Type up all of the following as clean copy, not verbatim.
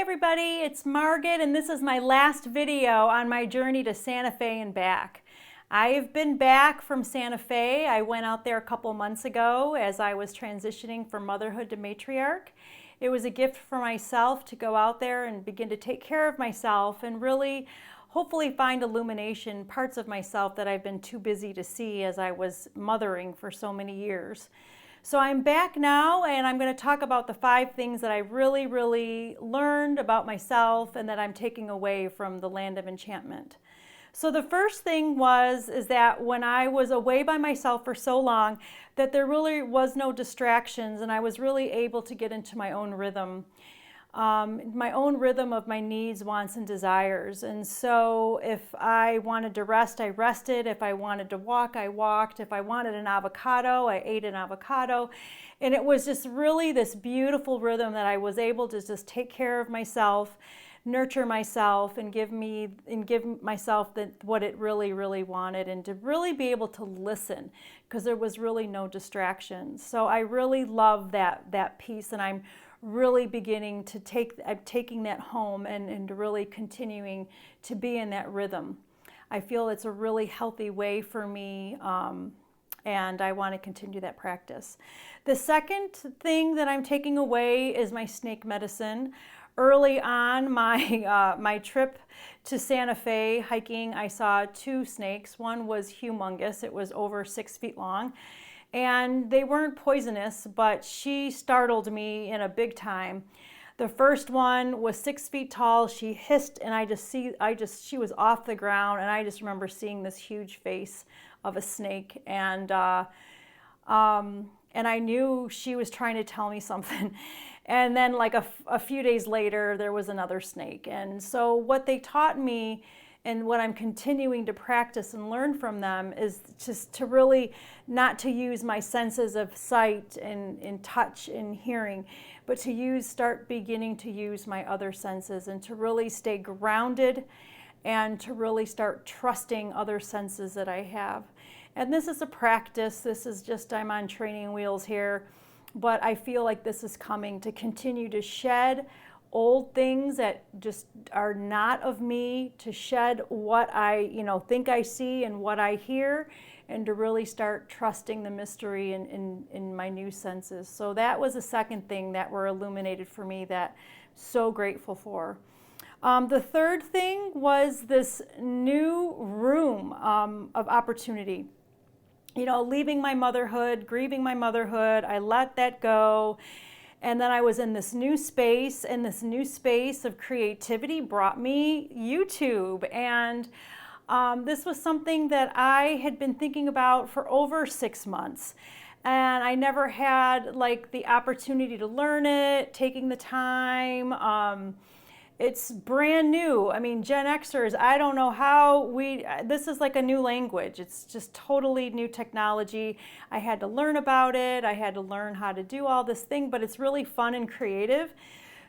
everybody, it's Margitt, and this is my last video on my journey to Santa Fe and back. I've been back from Santa Fe. I went out there a couple months ago as I was transitioning from motherhood to matriarch. It was a gift for myself to go out there and begin to take care of myself and really hopefully find illumination, parts of myself that I've been too busy to see as I was mothering for so many years. So I'm back now, and I'm going to talk about the 5 things that I really learned about myself and that I'm taking away from the land of enchantment. So the first thing is that when I was away by myself for so long, that there really was no distractions, and I was really able to get into my own rhythm. My own rhythm of my needs, wants, and desires. And so if I wanted to rest, I rested. If I wanted to walk, I walked. If I wanted an avocado, I ate an avocado. And it was just really this beautiful rhythm that I was able to just take care of myself, nurture myself, and give myself what it really wanted, and to really be able to listen, because there was really no distractions. So I really love that piece, and I'm really beginning to taking that home and really continuing to be in that rhythm. I feel it's a really healthy way for me, and I want to continue that practice. The second thing that I'm taking away is my snake medicine. Early on my trip to Santa Fe hiking, I saw 2 snakes. One was humongous. It was over 6 feet long. And they weren't poisonous, but she startled me in a big time. The first one was 6 feet tall. She hissed, and she was off the ground, and I just remember seeing this huge face of a snake, and I knew she was trying to tell me something. And then like a few days later, there was another snake. And so what they taught me, and what I'm continuing to practice and learn from them, is just to really not to use my senses of sight and touch and hearing, but to start beginning to use my other senses, and to really stay grounded, and to really start trusting other senses that I have. And this is a practice. This is just, I'm on training wheels here, but I feel like this is coming to continue to shed old things that just are not of me, to shed what I think I see and what I hear, and to really start trusting the mystery in my new senses. So that was the second thing that were illuminated for me, that I'm so grateful for. The third thing was this new room of opportunity. Leaving my motherhood, grieving my motherhood, I let that go. And then I was in this new space, and this new space of creativity brought me YouTube. And this was something that I had been thinking about for over 6 months. And I never had the opportunity to learn it, taking the time. It's brand new. I mean, Gen Xers, I don't know how this is like a new language. It's just totally new technology. I had to learn about it. I had to learn how to do all this thing, but it's really fun and creative.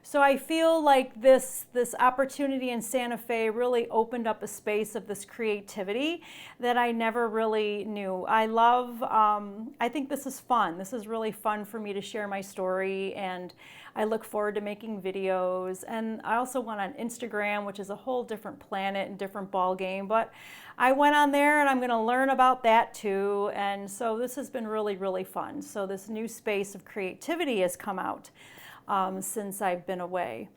So I feel like this opportunity in Santa Fe really opened up a space of this creativity that I never really knew. I think this is fun. This is really fun for me to share my story, and I look forward to making videos. And I also went on Instagram, which is a whole different planet and different ball game, but I went on there, and I'm going to learn about that too. And so this has been really fun. So this new space of creativity has come out since I've been away.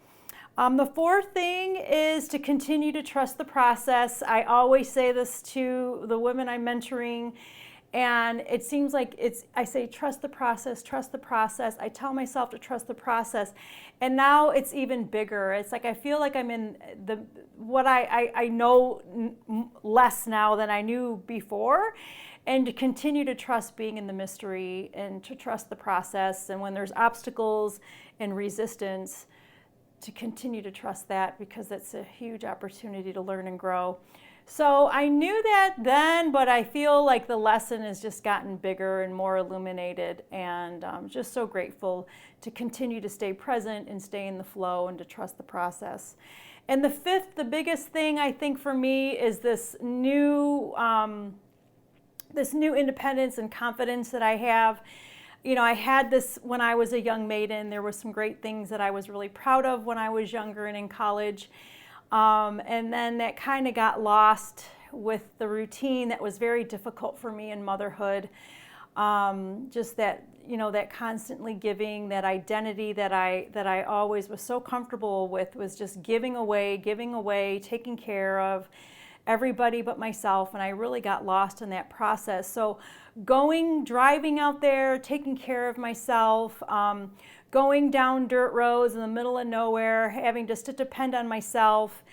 The fourth thing is to continue to trust the process. I always say this to the women I'm mentoring, and it seems like I say, trust the process, trust the process. I tell myself to trust the process, and now it's even bigger. It's like I feel like I'm in what I know less now than I knew before, and to continue to trust being in the mystery, and to trust the process. And when there's obstacles and resistance, to continue to trust that, because that's a huge opportunity to learn and grow. So I knew that then, but I feel like the lesson has just gotten bigger and more illuminated, and I'm just so grateful to continue to stay present and stay in the flow, and to trust the process. And the fifth, the biggest thing I think for me, is this new independence and confidence that I have. I had this when I was a young maiden. There were some great things that I was really proud of when I was younger and in college. And then that kind of got lost with the routine that was very difficult for me in motherhood. Just that, that constantly giving, that identity that I always was so comfortable with, was just giving away, taking care of everybody but myself, and I really got lost in that process. So driving out there, taking care of myself, going down dirt roads in the middle of nowhere, having just to depend on myself.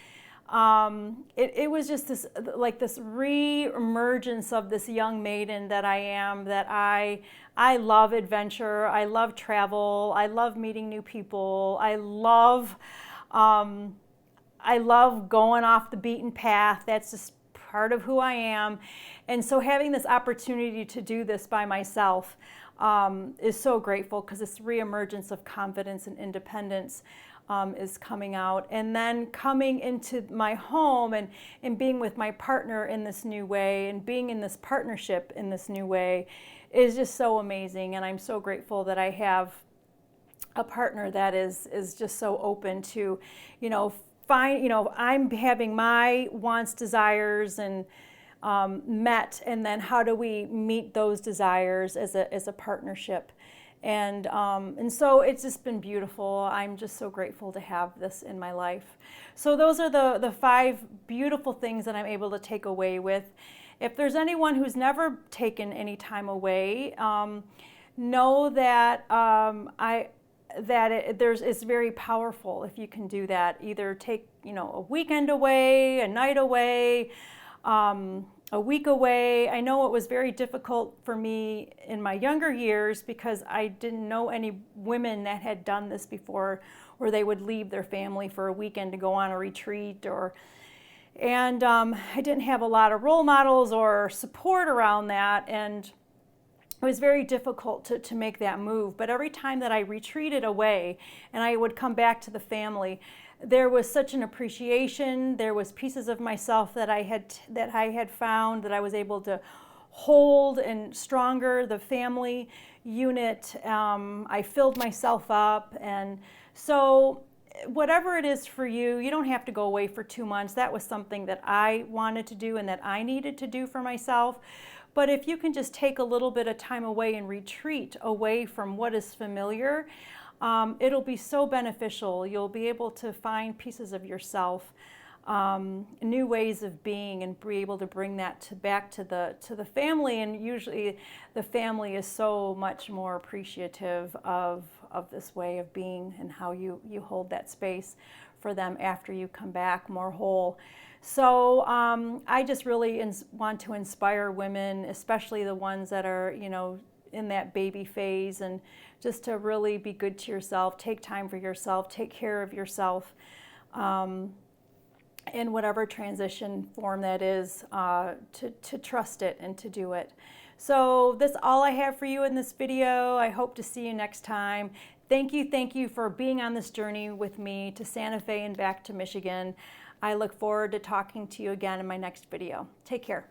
It was just this re-emergence of this young maiden that I am, that I love adventure, I love travel, I love meeting new people, I love going off the beaten path. That's just part of who I am. And so having this opportunity to do this by myself is so grateful, because this reemergence of confidence and independence is coming out. And then coming into my home and being with my partner in this new way, and being in this partnership in this new way, is just so amazing. And I'm so grateful that I have a partner that is just so open to, I'm having my wants, desires, and met, and then how do we meet those desires as a partnership? And so it's just been beautiful. I'm just so grateful to have this in my life. So those are the 5 beautiful things that I'm able to take away with. If there's anyone who's never taken any time away, know that it's very powerful if you can do that. Either take a weekend away, a night away, a week away. I know it was very difficult for me in my younger years, because I didn't know any women that had done this before, where they would leave their family for a weekend to go on a retreat, and I didn't have a lot of role models or support around that, and it was very difficult to make that move. But every time that I retreated away and I would come back to the family, there was such an appreciation. There was pieces of myself that I had found that I was able to hold, and stronger the family unit. I filled myself up. And so whatever it is for you, you don't have to go away for 2 months. That was something that I wanted to do and that I needed to do for myself. But if you can just take a little bit of time away and retreat away from what is familiar, it'll be so beneficial. You'll be able to find pieces of yourself, new ways of being, and be able to bring that back to the family. And usually the family is so much more appreciative of this way of being, and how you hold that space for them after you come back more whole. So I just really want to inspire women, especially the ones that are, in that baby phase, and just to really be good to yourself, take time for yourself, take care of yourself, in whatever transition form that is, to trust it and to do it. So that's all I have for you in this video. I hope to see you next time. Thank you for being on this journey with me to Santa Fe and back to Michigan. I look forward to talking to you again in my next video. Take care.